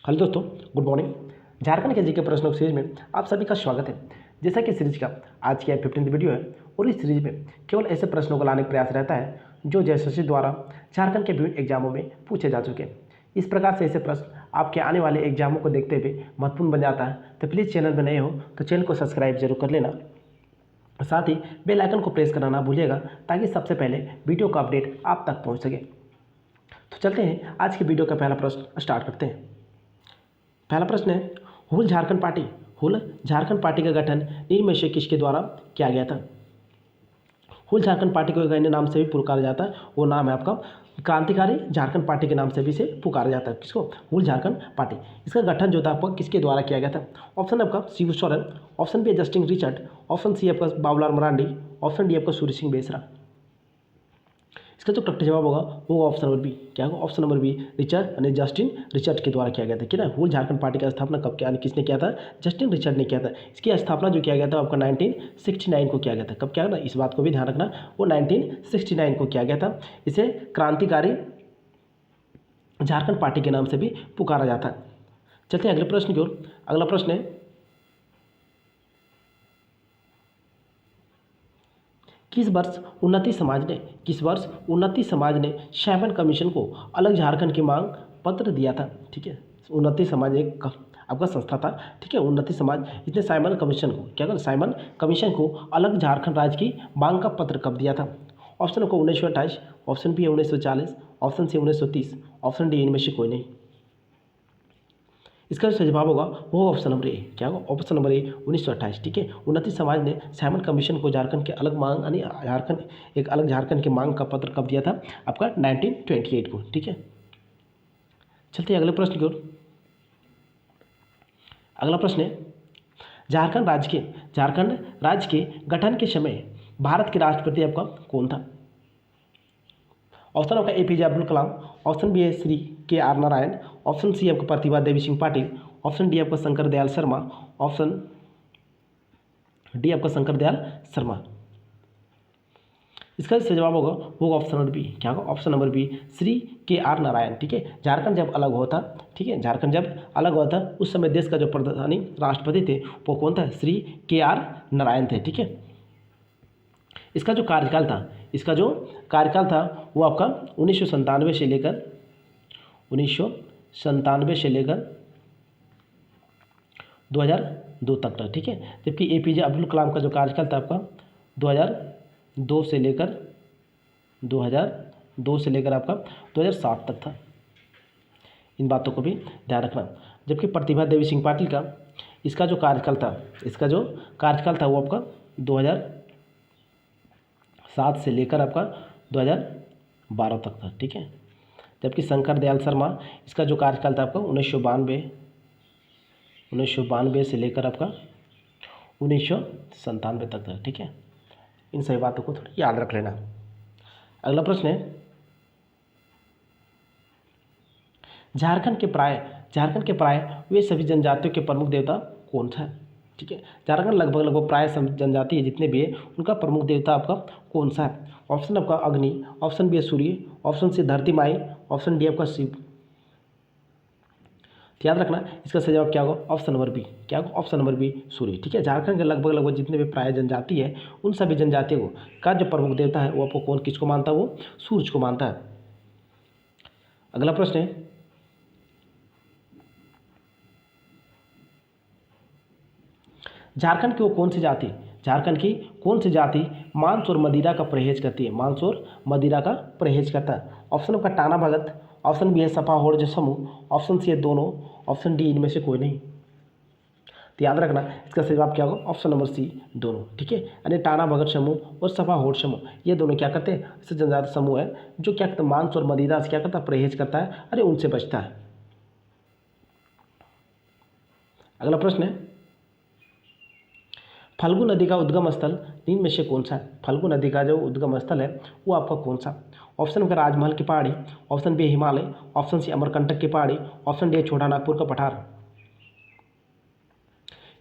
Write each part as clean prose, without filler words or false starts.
Hello दोस्तों, good morning. Jharkhand के GK प्रश्नों की सीरीज में आप सभी का स्वागत है। जैसा कि सीरीज का आज की 15वीं वीडियो है और इस सीरीज में केवल ऐसे प्रश्नों को लाने का प्रयास रहता है जो जयशस्वी द्वारा झारखंड के विभिन्न एग्जामों में पूछे जा चुके हैं। इस प्रकार से ऐसे प्रश्न आपके आने वाले एग्जामों को देखते हुए महत्वपूर्ण बन जाता है। तो प्लीज़ चैनल में नए हो तो चैनल को सब्सक्राइब जरूर कर लेना, साथ ही बेल आइकन को प्रेस करना ना भूलिएगा ताकि सबसे पहले वीडियो का अपडेट आप तक पहुँच सके। तो चलते हैं, आज की वीडियो का पहला प्रश्न स्टार्ट करते हैं। पहला प्रश्न है, हुल झारखंड पार्टी। हुल झारखंड पार्टी का गठन निम्न में से किसके द्वारा किया गया था? हुल झारखंड पार्टी को एक अन्य नाम से भी पुकारा जाता है, वो नाम है आपका क्रांतिकारी झारखंड पार्टी के नाम से भी इसे पुकारा जाता है। किसको? हुल झारखंड पार्टी। इसका गठन जो था आपका किसके द्वारा किया गया था? ऑप्शन आपका Shibu Soren, option B Justin Richard, option C आपका बाबूलाल मरांडी, ऑप्शन डी आपका सूर्य सिंह बेसरा। इसका जो करेक्ट जवाब होगा वो ऑप्शन नंबर बी। क्या होगा? ऑप्शन नंबर बी, रिचर्ड यानी जस्टिन रिचर्ड के द्वारा किया गया था। कि ना, हुल झारखंड पार्टी का स्थापना कब किया, किसने किया था? जस्टिन रिचर्ड ने किया था। इसकी स्थापना जो किया गया था आपका 1969 को किया गया था। कब किया ना, इस बात को भी ध्यान रखना, वो 1969 को किया गया था। इसे क्रांतिकारी झारखंड पार्टी के नाम से भी पुकारा जाता है। चलते हैं अगले प्रश्न की ओर। अगला प्रश्न है, किस वर्ष उन्नति समाज ने साइमन कमीशन को अलग झारखंड की मांग पत्र दिया था? ठीक है, उन्नति समाज एक आपका संस्था था। ठीक है, उन्नति समाज इसने साइमन कमीशन को क्या कर साइमन कमीशन को अलग झारखंड राज्य की मांग का पत्र कब दिया था? ऑप्शन को 1928, option B 1940, option C 1930, option D इनमें से कोई नहीं। इसका जो जवाब होगा वो ऑप्शन नंबर ए। क्या होगा? Option number A 1928। ठीक है, उन्नति समाज ने साइमन कमीशन को झारखंड के अलग मांग यानी एक अलग झारखंड की मांग का पत्र कब दिया था? आपका 1928 को। ठीक है, चलते हैं अगले प्रश्न की ओर। अगला प्रश्न है, झारखंड राज्य के गठन के समय भारत के राष्ट्रपति आपका कौन था? ऑप्शन आपका APJ Abdul Kalam, option B है श्री के आर नारायण, ऑप्शन सी आपका प्रतिभा देवी सिंह पाटिल, ऑप्शन डी आपका शंकर दयाल शर्मा, ऑप्शन डी आपका शंकर दयाल शर्मा। इसका सही जवाब होगा वो ऑप्शन नंबर बी। क्या होगा? ऑप्शन नंबर बी, श्री के आर नारायण। ठीक है, झारखंड जब अलग हुआ था, ठीक है, झारखंड जब अलग हुआ था उस समय देश का जो प्रधानी राष्ट्रपति थे वो कौन था? श्री के आर नारायण थे। ठीक है, इसका जो कार्यकाल था वो आपका 1997 से लेकर 2002 तक था। ठीक है, जबकि एपीजे अब्दुल कलाम का जो कार्यकाल था आपका 2002 से लेकर आपका 2007 तक था। इन बातों को भी ध्यान रखना। जबकि प्रतिभा देवी सिंह पाटिल का इसका जो कार्यकाल था वो आपका 2007 से लेकर आपका 2012 तक था। ठीक है, जबकि शंकर दयाल शर्मा इसका जो कार्यकाल था आपका 1992 से लेकर आपका 1997 तक था। ठीक है, इन सभी बातों को थोड़ा याद रख लेना। अगला प्रश्न है, झारखंड के प्राय वे सभी जनजातियों के प्रमुख देवता कौन सा है? ठीक है, झारखंड लगभग प्राय जनजाति है जितने भी है उनका प्रमुख देवता आपका कौन सा है? ऑप्शन आपका अग्नि, ऑप्शन बी है सूर्य, ऑप्शन सी धरती माई, ऑप्शन डी आपका शिव। तो याद रखना, इसका सही जवाब क्या होगा? Option number B. क्या होगा? ऑप्शन नंबर बी, सूर्य। ठीक है, झारखंड के लगभग जितने भी प्राय जनजाति है उन सभी जनजातियों का जो प्रमुख देवता है वो आपको किसको मानता है? वो सूर्य को मानता है। अगला प्रश्न है, झारखंड की कौन सी जाति मांस और मदिरा का परहेज करती है? मांस और मदिरा का परहेज करता है। ऑप्शन आपका टाना भगत, ऑप्शन बी है सपा होड़ समूह, ऑप्शन सी है दोनों, ऑप्शन डी इनमें से कोई नहीं। तो याद रखना, इसका सही जवाब क्या होगा? ऑप्शन नंबर सी, दोनों। ठीक है, यानी टाना भगत समूह और सपा होड़ समूह ये दोनों क्या करते हैं? ऐसे जनजाति समूह है जो क्या करते हैं? मांस और मदिरा से क्या करता है? परहेज करता है, अरे उनसे बचता है। अगला प्रश्न है, फल्गु नदी का उद्गम स्थल निम्न में से कौन सा है? फल्गु नदी का जो उद्गम स्थल है वो आपका कौन सा? ऑप्शन नंबर राजमहल की पहाड़ी, option B Himalaya, option C Amarkantak की पहाड़ी, ऑप्शन डी छोटा नागपुर का पठार।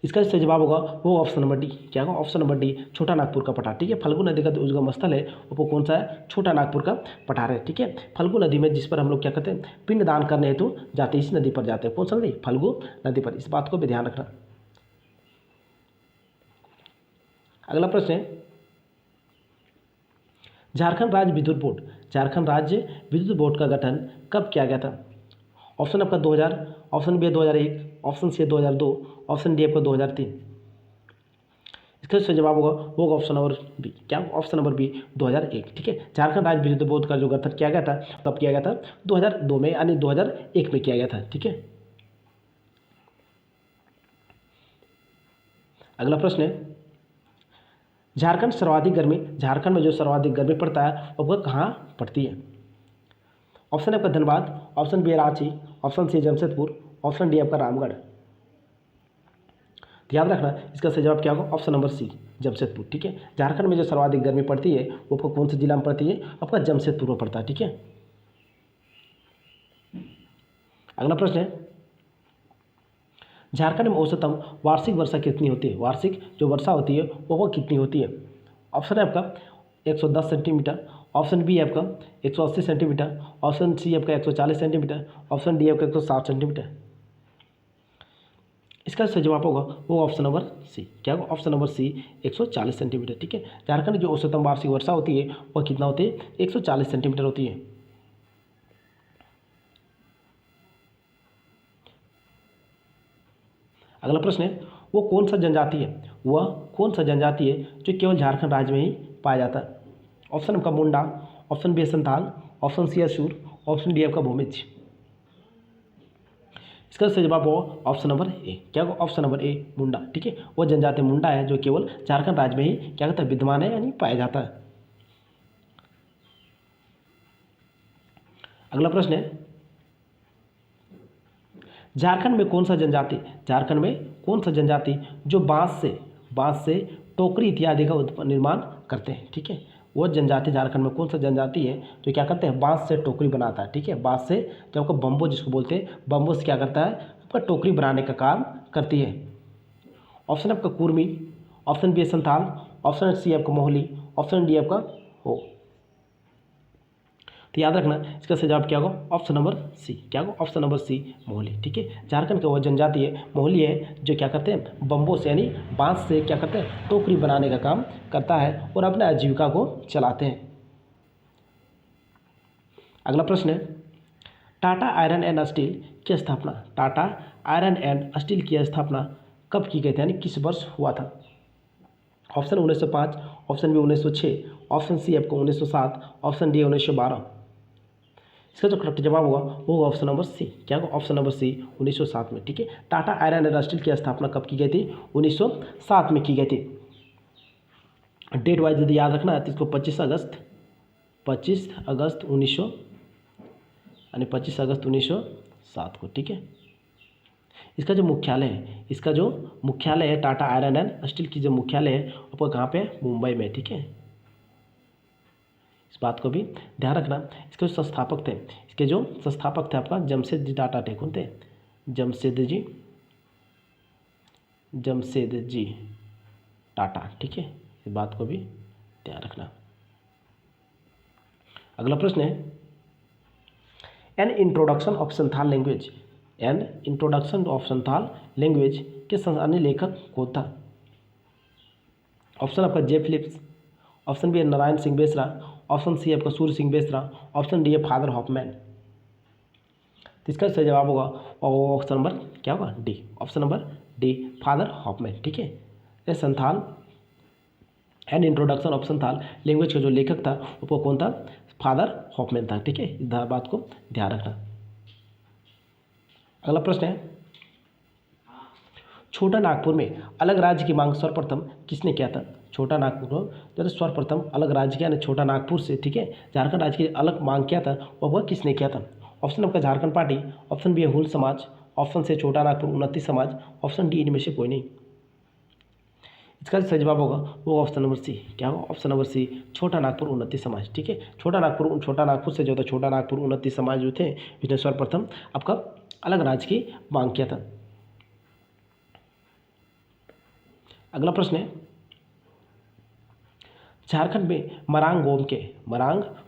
इसका सही जवाब होगा वो ऑप्शन नंबर डी। क्या होगा? ऑप्शन नंबर डी, छोटा नागपुर का पठार। ठीक है, फल्गु नदी का जो उद्गम स्थल है वो कौन सा है? छोटा नागपुर का पठार है। ठीक है, फल्गु नदी में जिस पर हम लोग क्या करते हैं? पिंडदान करने हेतु जाते हैं, इस नदी पर जाते हैं। कौन सा नदी? फल्गु नदी पर। इस बात को भी ध्यान रखना। अगला प्रश्न है, झारखंड राज्य विद्युत बोर्ड, झारखंड राज्य विद्युत बोर्ड का गठन कब किया गया था? ऑप्शन आपका 2000, option B 2001, option C 2002, option D आपका 2003। इसका सही जवाब होगा ऑप्शन नंबर बी। क्या? Option number B 2001। ठीक है, झारखंड राज्य विद्युत बोर्ड का जो गठन किया गया था कब किया गया था? 2002 में, यानी 2001 में किया गया था। ठीक है, अगला प्रश्न है, झारखंड सर्वाधिक गर्मी, झारखंड में जो सर्वाधिक गर्मी पड़ता है वह कहाँ पड़ती है? ऑप्शन आपका Dhanbad, option B Ranchi, option C Jamshedpur, option D आपका रामगढ़। ध्यान रखना, इसका सही जवाब क्या होगा? Option number C Jamshedpur. ठीक है, झारखंड में जो सर्वाधिक गर्मी पड़ती है वो आपको कौन से जिला में पड़ती है? आपका जमशेदपुर में पड़ता है। ठीक है, अगला प्रश्न है, झारखंड में औसतम वार्षिक वर्षा कितनी होती है? वार्षिक जो वर्षा होती है वो कितनी होती है? ऑप्शन है आपका 110 सेंटीमीटर, ऑप्शन बी आपका 180 सेंटीमीटर, ऑप्शन सी आपका 140 सेंटीमीटर, ऑप्शन डी आपका 160 सेंटीमीटर। इसका सही जवाब होगा वो ऑप्शन नंबर सी। क्या होगा? Option number C 140 centimetre. ठीक है, झारखंड की जो औसतम वार्षिक वर्षा होती है वह कितना होती है? 140 सेंटीमीटर होती है। अगला प्रश्न है, वो कौन सा जनजाति है? वह कौन सा जनजाति है जो केवल झारखंड राज्य में ही पाया जाता है? ऑप्शन आपका Munda, option B Santhal, option C Asur, option D आपका भूमिज। इसका सही जवाब होगा ऑप्शन नंबर ए। क्या होगा? ऑप्शन नंबर ए मुंडा। ठीक है, वह जनजाति मुंडा है जो केवल झारखंड राज्य में ही क्या कहता है? विद्यमान है, यानी पाया जाता है। अगला प्रश्न है, झारखंड में कौन सा जनजाति, झारखंड में कौन सा जनजाति जो बांस से टोकरी इत्यादि का निर्माण करते हैं? ठीक है, वो जनजाति झारखंड में कौन सा जनजाति है जो क्या करते हैं? बांस से टोकरी बनाता है। ठीक है, बांस से जो आपका बम्बो जिसको बोलते हैं, बम्बो से क्या करता है? आपका टोकरी बनाने का काम करती है। ऑप्शन आपका Kurmi, option B Santhal, option C आपका मोहली, ऑप्शन डी आपका हो। तो याद रखना, इसका सही जवाब क्या होगा? Option number C. क्या होगा? Option number C Mohli. ठीक है, झारखंड का वह जनजाति है मोहली है जो क्या करते हैं? बम्बो से, यानी बांस से क्या करते हैं? टोकरी बनाने का काम करता है और अपने आजीविका को चलाते हैं। अगला प्रश्न है, टाटा आयरन एंड स्टील की स्थापना, टाटा आयरन एंड स्टील की स्थापना कब की गई थी, यानी किस वर्ष हुआ था? Option 1905, option B 1906, option C आपको 1907, ऑप्शन डी 1912। इसका जो करेक्ट जवाब होगा वो ऑप्शन नंबर सी। क्या होगा? ऑप्शन नंबर सी 1907 में। ठीक है, टाटा आयरन एंड स्टील की स्थापना कब की गई थी? 1907 में की गई थी। डेट वाइज यदि याद रखना है तो इसको 25 अगस्त 1907 को। ठीक है, इसका जो मुख्यालय है टाटा आयरन एंड स्टील की जो मुख्यालय है वो कहाँ पे? मुंबई में। ठीक है, इस बात को भी ध्यान रखना। इसके जो संस्थापक थे आपका जमशेद जी टाटा थे। कौन थे? जमशेद जी टाटा। ठीक है, इस बात को भी ध्यान रखना। अगला प्रश्न है, an introduction of Santhal language के अन्य लेखक कौन था? ऑप्शन आपका जे फिलिप्स, ऑप्शन बी है नारायण सिंह बेसरा, ऑप्शन सी आपका सूर्य सिंह बेसरा, ऑप्शन डी है फादर हॉफमैन। तो इसका सही जवाब होगा ऑप्शन नंबर क्या होगा? D. Option number D Father Hoffmann. ठीक है, ये Santhal and introduction of Santhal language का जो लेखक था वो कौन था? फादर हॉफमैन था। ठीक है, इस बात को ध्यान रखना। अगला प्रश्न है, छोटा नागपुर में अलग राज्य की मांग सर्वप्रथम किसने किया था? छोटा नागपुर को जब सर्वप्रथम अलग राज्य किया, छोटा नागपुर से, ठीक है, झारखंड राज्य की अलग मांग किया था वह किसने किया था? ऑप्शन आपका झारखंड पार्टी, ऑप्शन बी है हुल समाज, ऑप्शन से छोटा नागपुर उन्नति समाज, ऑप्शन डी इनमें से कोई नहीं। इसका सही जवाब होगा वो ऑप्शन नंबर सी। क्या होगा? ऑप्शन नंबर सी छोटा नागपुर उन्नति समाज। ठीक है, छोटा नागपुर से जो था छोटा नागपुर उन्नति समाज जो थे इसने सर्वप्रथम आपका अलग राज्य की मांग किया था। अगला प्रश्न है, झारखंड में मरांग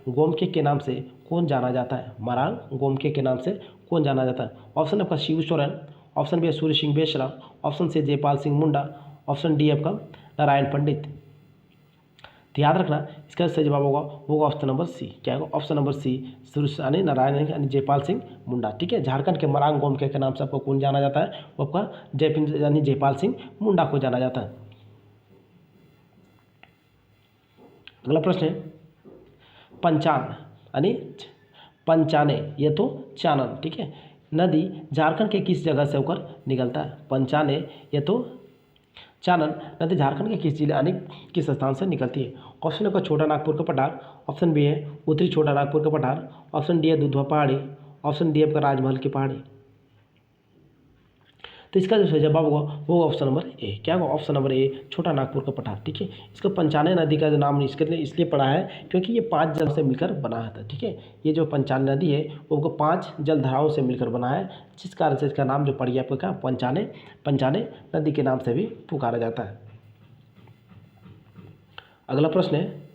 गोमके के नाम से कौन जाना जाता है? मरांग गोमके के नाम से कौन जाना जाता है? ऑप्शन आपका शिव सोरेन, ऑप्शन बी है सूर्य सिंह बेसरा, ऑप्शन सी जयपाल सिंह मुंडा, ऑप्शन डी आपका नारायण पंडित। तो याद रखना इसका सही जवाब होगा ऑप्शन नंबर सी। क्या होगा? ऑप्शन नंबर सी, सूर्य यानी नारायण यानी जयपाल सिंह मुंडा। ठीक है, झारखंड के मरांग गोमके के नाम से आपको कौन जाना जाता है? वो आपका यानी जयपाल सिंह मुंडा को जाना जाता है। अगला प्रश्न है, पंचान यानी पंचाने ये तो चानन, ठीक है, नदी झारखंड के किस जगह से होकर निकलता है? पंचाने ये तो चानन नदी झारखंड के किस जिले यानी किस स्थान से निकलती है? ऑप्शन ए का छोटा नागपुर का पठार, ऑप्शन बी है उत्तरी छोटा नागपुर का पठार, ऑप्शन डी है दुधवा पहाड़ी, ऑप्शन डी आपका राजमहल की पहाड़ी। तो इसका जो सही जवाब होगा वो ऑप्शन नंबर ए। क्या होगा? ऑप्शन नंबर ए, छोटा नागपुर का पठार। ठीक है, इसका पंचाने नदी का जो नाम इसके लिए इसलिए पड़ा है क्योंकि ये 5 जल से मिलकर बना है था। ठीक है, ये जो पंचाने नदी है वो 5 जलधाराओं से मिलकर बना है, जिस कारण से इसका नाम जो पड़ गया आपका क्या? पंचाने नदी के नाम से भी पुकारा जाता है। अगला प्रश्न है,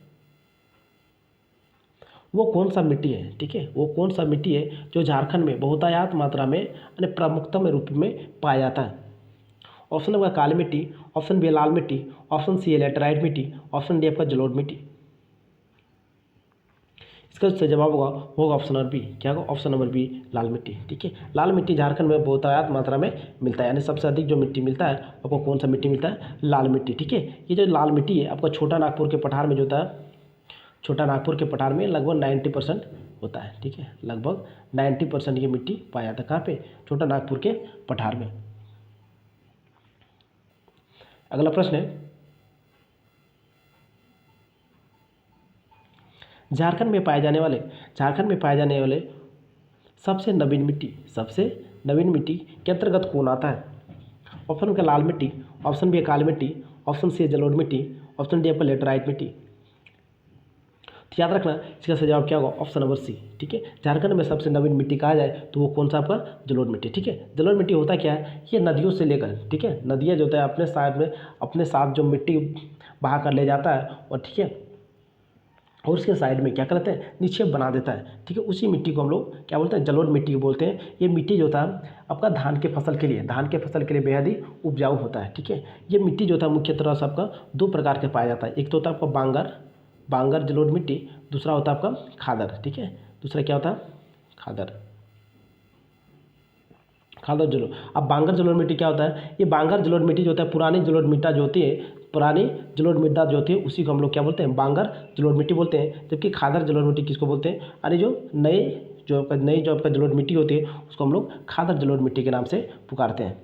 वो कौन सा मिट्टी है? ठीक है, वो कौन सा मिट्टी है जो झारखंड में बहुतायत मात्रा में यानी प्रमुखता में रूप में पाया जाता है? ऑप्शन आपका काली मिट्टी, ऑप्शन बी लाल मिट्टी, ऑप्शन सी है लेटराइट मिट्टी, ऑप्शन डी आपका जलोढ़ मिट्टी। इसका सही जवाब होगा ऑप्शन नंबर बी। क्या होगा? ऑप्शन नंबर बी, लाल मिट्टी। ठीक है, लाल मिट्टी झारखंड में बहुतायत मात्रा में मिलता है, यानी सबसे अधिक जो मिट्टी मिलता है आपको कौन सा मिट्टी मिलता है? लाल मिट्टी। ठीक है, ये जो लाल मिट्टी है आपका छोटा नागपुर के पठार में जो होता है, छोटा नागपुर के पठार में लगभग 90% होता है। ठीक है, लगभग 90% ये मिट्टी पाया जाता है। कहाँ पे? छोटा नागपुर के पठार में। अगला प्रश्न है, झारखंड में पाए जाने वाले सबसे नवीन मिट्टी के अंतर्गत कौन आता है? ऑप्शन का लाल मिट्टी, ऑप्शन बी काली मिट्टी, ऑप्शन सी जलोढ़ मिट्टी, ऑप्शन डी आपका लेटराइट मिट्टी। तो याद रखना इसका सही जवाब क्या होगा? Option number C. ठीक है, झारखंड में सबसे नवीन मिट्टी कहा जाए तो वो कौन सा आपका? जलोढ़ मिट्टी। ठीक है, जलोढ़ मिट्टी होता क्या है? ये नदियों से लेकर, ठीक है, नदियाँ जो होता है अपने साथ जो मिट्टी बहा कर ले जाता है, और ठीक है, और उसके साइड में क्या करते हैं? निक्षेप बना देता है। ठीक है, उसी मिट्टी को हम लोग क्या बोलते हैं? जलोढ़ मिट्टी बोलते हैं। ये मिट्टी जो था आपका धान के फसल के लिए बेहद ही उपजाऊ होता है। ठीक है, ये मिट्टी जो था मुख्य तरह से आपका 2 प्रकार के पाया जाता है। एक तो होता है आपका बांगर जलोढ़ मिट्टी, दूसरा होता है आपका खादर। ठीक है, दूसरा क्या होता है? खादर जलोढ़। अब बांगर जलोढ़ मिट्टी क्या होता है? ये बांगर जलोढ़ मिट्टी जो होता है पुरानी जलोढ़ मिट्टी जो होती है उसी को हम लोग क्या बोलते हैं? बांगर जलोढ़ मिट्टी बोलते हैं। जबकि खादर जलोढ़ मिट्टी किसको बोलते हैं? अरे जो आपका जलोढ़ मिट्टी होती है उसको हम लोग खादर जलोढ़ मिट्टी के नाम से पुकारते हैं।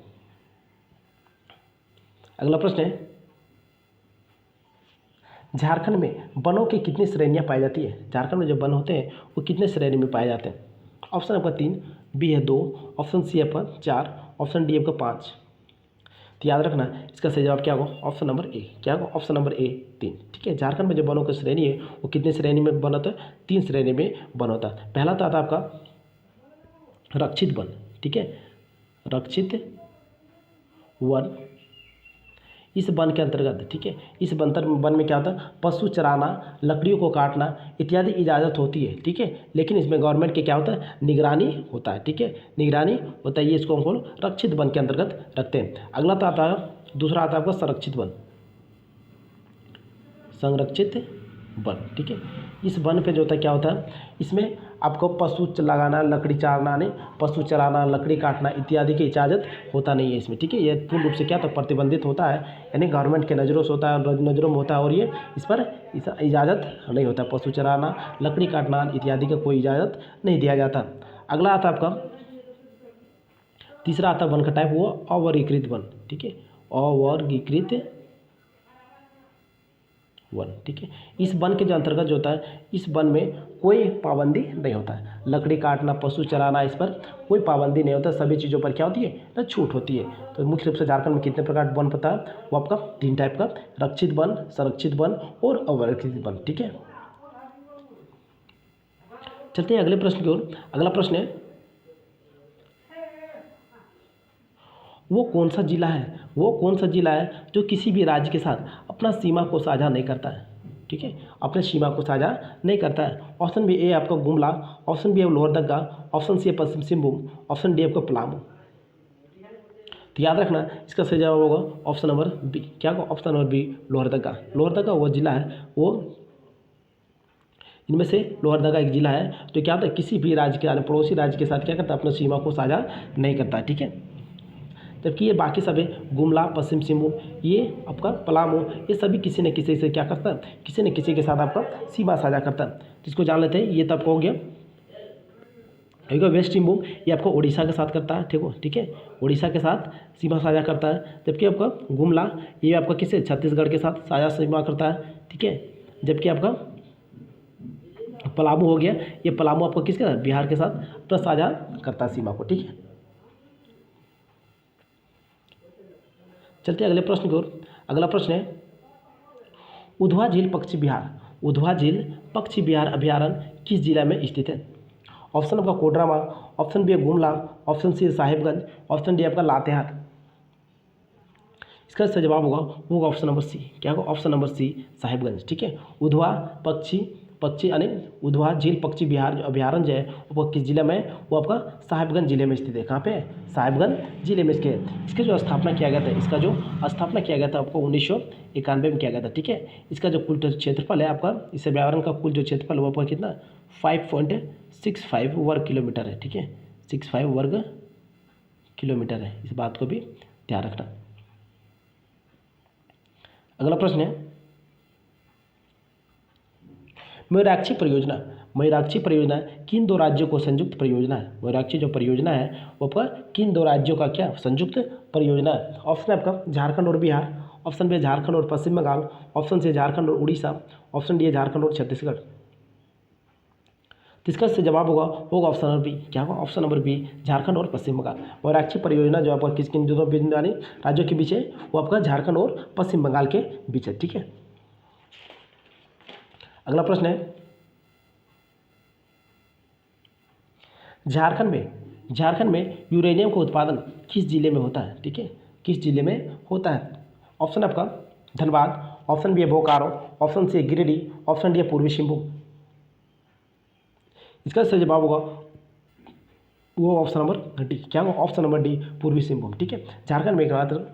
अगला प्रश्न है, झारखंड में वनों की कितनी श्रेणियां पाई जाती है? झारखंड में जो वन होते हैं वो कितने श्रेणी में पाए जाते हैं? ऑप्शन आपका 3, बी है 2, ऑप्शन सी आपका 4, ऑप्शन डी आपका 5। तो याद रखना इसका सही जवाब क्या होगा? Option number A. क्या होगा? Option number A, 3। ठीक है, झारखंड में जो वनों की श्रेणी है वो कितनी श्रेणी में वन होता है? 3 श्रेणी में वन होता है। पहला तो आता है आपका रक्षित वन। ठीक है, रक्षित वन, इस वन के अंतर्गत, ठीक है, इस वन में क्या होता है? पशु चराना, लकड़ियों को काटना इत्यादि इजाज़त होती है। ठीक है, लेकिन इसमें गवर्नमेंट के क्या होता है? निगरानी होता है। ठीक है, निगरानी होता है, ये इसको हम रक्षित वन के अंतर्गत रखते हैं। अगला तो आता है, दूसरा आता है आपका संरक्षित वन। ठीक है, इस वन पे जो होता है क्या होता है? इसमें आपको पशु लगाना, लकड़ी चारना, नहीं पशु चराना, लकड़ी काटना इत्यादि की इजाज़त होता नहीं है इसमें। ठीक है, ये पूर्ण रूप से क्या तो प्रतिबंधित होता है, यानी गवर्नमेंट के नज़रों से होता है, नज़रों में होता है, और ये इस पर इजाज़त नहीं होता। पशु चराना, लकड़ी काटना इत्यादि का कोई इजाज़त नहीं दिया जाता। अगला आता है आपका तीसरा आता है वन का टाइप, वो अवर्गीकृत वन। ठीक है, अवर्गीकृत वन। ठीक है, इस वन के जो अंतर्गत जो होता है, इस वन में कोई पाबंदी नहीं होता है। लकड़ी काटना, पशु चराना, इस पर कोई पाबंदी नहीं होता। सभी चीज़ों पर क्या होती है? ना छूट होती है। तो मुख्य रूप से झारखंड में कितने प्रकार वन पता है? वो आपका 3 टाइप का, रक्षित वन, संरक्षित वन और अवर्गीकृत वन। ठीक है, चलते हैं अगले प्रश्न की ओर। अगला प्रश्न है, वो कौन सा जिला है, वो कौन सा जिला है जो किसी भी राज्य के साथ अपना सीमा को साझा नहीं करता है, ठीक है, अपने सीमा को साझा नहीं करता है। ऑप्शन बी ए आपका गुमला, ऑप्शन बी है लोहरदगा, ऑप्शन सी है पश्चिम सिंहभूम, ऑप्शन डी आपका पलामू। तो याद रखना इसका सही जवाब होगा ऑप्शन नंबर बी। क्या होगा? Option number B Lohardaga. Lohardaga वो जिला है, वो इनमें से लोहरदगा एक जिला है जो क्या होता है किसी भी राज्य के यानी पड़ोसी राज्य के साथ क्या करता है अपना सीमा को साझा नहीं करता है, ठीक है। जबकि ये बाकी सब है गुमला, पश्चिम सिंहभूम, ये आपका पलामू, ये सभी किसी न किसी से क्या करता है, किसी न किसी के साथ आपका सीमा साझा करता है। तो इसको जान लेते हैं। ये तो आपको हो गया। ठीक है, वेस्ट सिंहभूम ये आपको उड़ीसा के साथ करता है, ठीक है, उड़ीसा के साथ सीमा साझा करता है। जबकि आपका गुमला ये आपका किसे छत्तीसगढ़ के साथ साझा सीमा करता है, ठीक है। जबकि आपका पलामू हो गया, ये पलामू आपको किसके साथ, बिहार के साथ अपना साझा करता है सीमा को, ठीक है। चलते हैं अगले प्रश्न की ओर। अगला प्रश्न है उधवा झील पक्षी विहार, उधवा झील पक्षी विहार अभ्यारण्य किस जिला में स्थित है? ऑप्शन आपका कोडरमा, ऑप्शन बी है गुमला, ऑप्शन सी है साहिबगंज, ऑप्शन डी आपका लातेहार। इसका सही जवाब होगा ऑप्शन नंबर सी। क्या होगा? ऑप्शन नंबर सी साहिबगंज, ठीक है। उधवा पक्षी यानी उधवा झील पक्षी विहार जो अभ्यारण्य जो है वो किस जिले में है? वो आपका साहिबगंज जिले में स्थित है। कहाँ पे है? साहिबगंज जिले में इसके इसके जो स्थापना किया गया था, इसका जो स्थापना किया गया था आपको 1991 में किया गया था, ठीक है। इसका जो कुल क्षेत्रफल है आपका, इस अभ्यारण्य का कुल जो क्षेत्रफल है वो आपका कितना 5.65 वर्ग किलोमीटर है, ठीक है, 65 वर्ग किलोमीटर है। इस बात को भी ध्यान रखना। अगला प्रश्न है मयूराक्षी परियोजना, मयूराक्षी परियोजना किन दो राज्यों को संयुक्त परियोजना है? मयूराक्षी जो परियोजना है वो आपका किन दो राज्यों का क्या संयुक्त परियोजना है? ऑप्शन है आपका झारखंड और बिहार, ऑप्शन बी है झारखंड और पश्चिम बंगाल, ऑप्शन सी झारखंड और उड़ीसा, ऑप्शन डी है झारखंड और छत्तीसगढ़। तो इसका से जवाब होगा ऑप्शन नंबर बी। क्या होगा? ऑप्शन नंबर बी झारखंड और पश्चिम बंगाल। मयूराक्षी परियोजना जो आपका किन दोनों यानी राज्यों के बीच है वो आपका झारखंड और पश्चिम बंगाल के बीच है, ठीक है। अगला प्रश्न है झारखंड में यूरेनियम का उत्पादन किस जिले में होता है? ठीक है, किस जिले में होता है? ऑप्शन आपका धनबाद, ऑप्शन बी है बोकारो, ऑप्शन सी है गिरिडीह, ऑप्शन डी है पूर्वी सिंहभूम। इसका सही जवाब होगा वो ऑप्शन नंबर डी। क्या होगा? ऑप्शन नंबर डी पूर्वी सिंहभूम, ठीक है। झारखंड में एकमात्र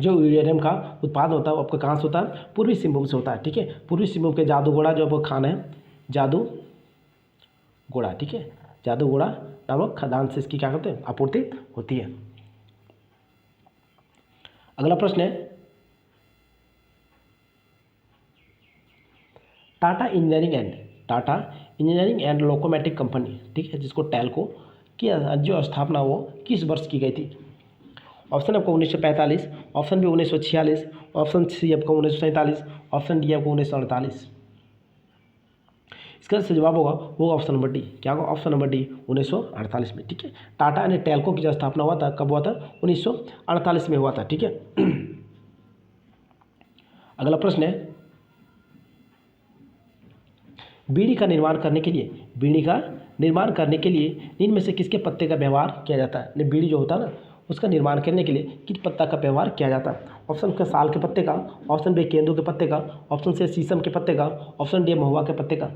जो यूरेनियम का उत्पादन होता है वो आपका कहाँ से होता है? पूर्वी सिंहभूम से होता है, ठीक है। पूर्वी सिंहभूम के जादूगोड़ा जो आपका खान है जादूगोड़ा, ठीक है, जादूगोड़ा नामक खदान से इसकी क्या करते हैं आपूर्ति होती है। अगला प्रश्न है Tata engineering and locomotive company, ठीक है, जिसको टैल्को की जो स्थापना वो किस वर्ष की गई थी? ऑप्शन आपको 1945, ऑप्शन बी 1946, ऑप्शन सी आपका 1947, ऑप्शन डी आपको 1948। इसका सही जवाब होगा ऑप्शन नंबर डी। क्या होगा? ऑप्शन नंबर डी 1948 में, ठीक है। टाटा यानी टैल्को की जो स्थापना हुआ था कब हुआ था? 1948 में हुआ था, ठीक है। अगला प्रश्न है बीड़ी का निर्माण करने के लिए इनमें से किसके पत्ते का व्यवहार किया जाता है? बीड़ी जो होता है ना उसका निर्माण करने के लिए किस पत्ता का व्यवहार किया जाता है? ऑप्शन का साल के पत्ते का, ऑप्शन बी केंदू के पत्ते का, ऑप्शन सी शीशम के पत्ते का, ऑप्शन डी महुआ के पत्ते का।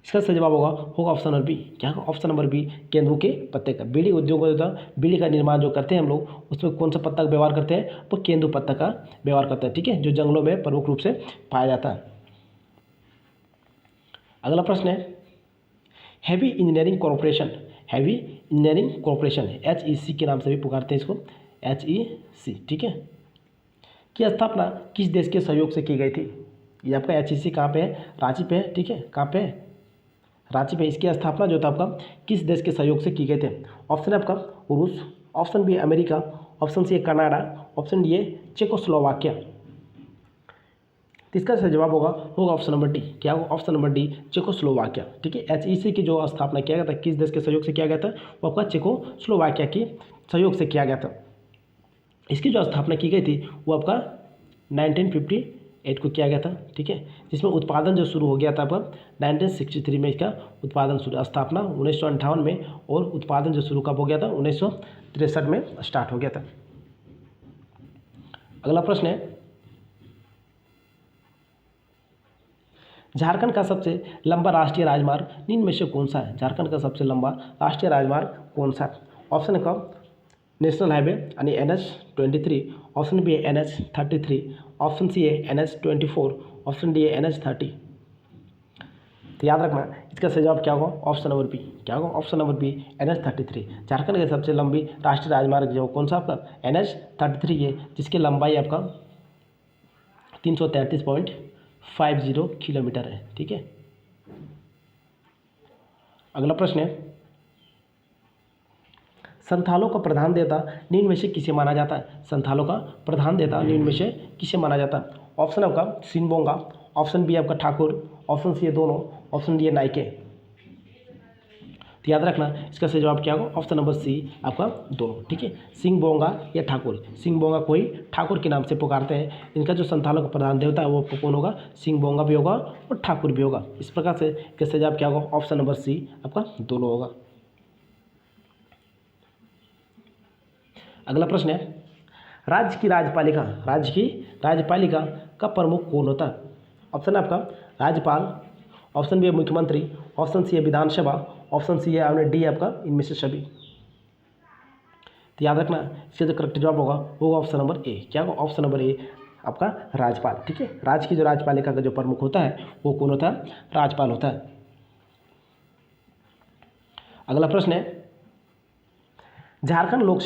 इसका सही जवाब होगा ऑप्शन नंबर बी। क्या होगा? ऑप्शन नंबर बी केंदू के पत्ते का। बीड़ी उद्योग होता है, बीड़ी का निर्माण जो करते हैं हम लोग उसमें कौन सा पत्ता का व्यवहार करते हैं? वो केंदू पत्ता का व्यवहार करते हैं, ठीक है, जो जंगलों में प्रमुख रूप से पाया जाता है। अगला प्रश्न है हैवी इंजीनियरिंग कॉरपोरेशन HEC के नाम से भी पुकारते हैं इसको, HEC, ठीक है, की स्थापना किस देश के सहयोग से की गई थी? ये आपका HEC कहाँ पे है? रांची पे है, ठीक है। कहाँ पे है? रांची पे। इसकी स्थापना जो था आपका किस देश के सहयोग से की गए थे? ऑप्शन है आपका रूस, option B America, option C है कनाडा, ऑप्शन डी है चेकोस्लोवाकिया। इसका सही जवाब होगा ऑप्शन नंबर डी। क्या होगा? ऑप्शन नंबर डी चेकोस्लोवाकिया, ठीक है। HEC की जो स्थापना किया गया था किस देश के सहयोग से किया गया था? वो आपका चेकोस्लोवाकिया की सहयोग से किया गया था। इसकी जो स्थापना की गई थी वो आपका 1950 8 को किया गया था, ठीक है, जिसमें उत्पादन जो शुरू हो गया था आपका 1963 में इसका उत्पादन शुरू, स्थापना 1958 में, और उत्पादन जो शुरू कब हो गया था 1963 में स्टार्ट हो गया था। अगला प्रश्न है, झारखंड का सबसे लंबा राष्ट्रीय राजमार्ग निम्न में से कौन सा है? झारखंड का सबसे लंबा राष्ट्रीय राजमार्ग कौन सा है? ऑप्शन का नेशनल हाईवे यानी NH23, ऑप्शन बी है NH33, ऑप्शन सी है NH24, ऑप्शन डी है NH30। तो याद रखना इसका सही जवाब क्या होगा? Option number B. क्या होगा? Option number B NH33। Jharkhand की सबसे लंबी राष्ट्रीय राजमार्ग जो कौन सा आपका NH33 है, जिसकी लंबाई आपका 333.50 किलोमीटर है, ठीक है। अगला प्रश्न है, संथालों का प्रधान देवता निम्न में से किसे माना जाता है? संथालों का प्रधान देवता निम्न में से किसे माना जाता है? ऑप्शन आपका सिनबोंगा, ऑप्शन बी आपका ठाकुर, ऑप्शन सी है दोनों, ऑप्शन डी है नाइके। तो याद रखना इसका सही जवाब क्या होगा? ऑप्शन नंबर सी आपका दोनों, ठीक है। सिंहबोंगा या ठाकुर, सिंहबोंगा कोई ठाकुर के नाम से पुकारते हैं। इनका जो संथालों का प्रधान देवता है वो कौन होगा? सिंहबोंगा भी होगा और ठाकुर भी होगा। इस प्रकार से इसका सही जवाब क्या होगा? ऑप्शन नंबर सी आपका दोनों होगा। अगला प्रश्न है, राज्य की राज्यपालिका का प्रमुख कौन होता है? ऑप्शन आपका राज्यपाल, ऑप्शन बी है मुख्यमंत्री, ऑप्शन सी है विधानसभा, ऑप्शन सी है आपने डी आपका इनमें से सभी। तो याद रखना इसका जो करेक्ट जवाब होगा वो ऑप्शन नंबर ए। क्या होगा? ऑप्शन नंबर ए आपका राज्यपाल, ठीक है। राज्य की जो राज्यपालिका का जो प्रमुख होता है वो कौन होता है? राज्यपाल होता है। अगला प्रश्न है, झारखंड लोक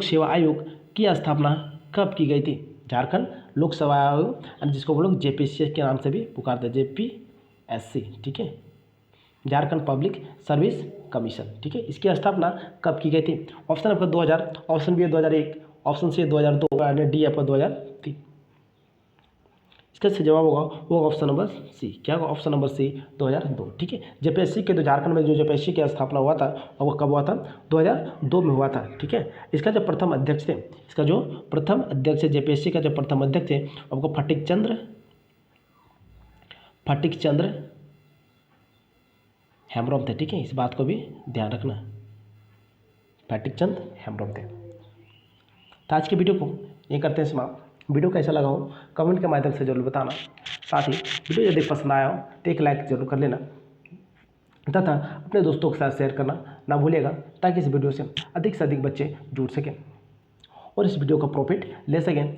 सेवा आयोग की स्थापना कब की गई थी? झारखंड लोक सेवा आयोग, जिसको हम लोग JPSC के नाम से भी पुकारते हैं, JPSC, ठीक है, झारखंड पब्लिक सर्विस कमीशन, ठीक है। इसकी स्थापना कब की गई थी? ऑप्शन आपका 2000, ऑप्शन बी है 2001, ऑप्शन सी है 2002 और डी आपका 2003। इसका सही जवाब होगा वो ऑप्शन नंबर सी। क्या होगा? ऑप्शन नंबर सी 2002, ठीक है। JPSC के तो झारखंड में जो JPSC की स्थापना हुआ था वो कब हुआ था? 2002 में हुआ था, ठीक है। इसका जो प्रथम अध्यक्ष थे, JPSC का जो प्रथम अध्यक्ष थे आपको फटिक चंद्र हेम्ब्रम थे, ठीक है। इस बात को भी ध्यान रखना, फटिक चंद्र हेम्ब्रम थे। तो आज की वीडियो को ये करते हैं समाप्त। वीडियो कैसा लगा हो कमेंट के माध्यम से जरूर बताना। साथ ही वीडियो यदि पसंद आया हो तो एक लाइक जरूर कर लेना तथा अपने दोस्तों के साथ शेयर करना ना भूलिएगा, ताकि इस वीडियो से अधिक बच्चे जुड़ सकें और इस वीडियो का प्रॉफिट ले सकें।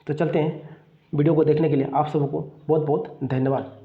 तो चलते हैं, वीडियो को देखने के लिए आप सबको बहुत बहुत धन्यवाद।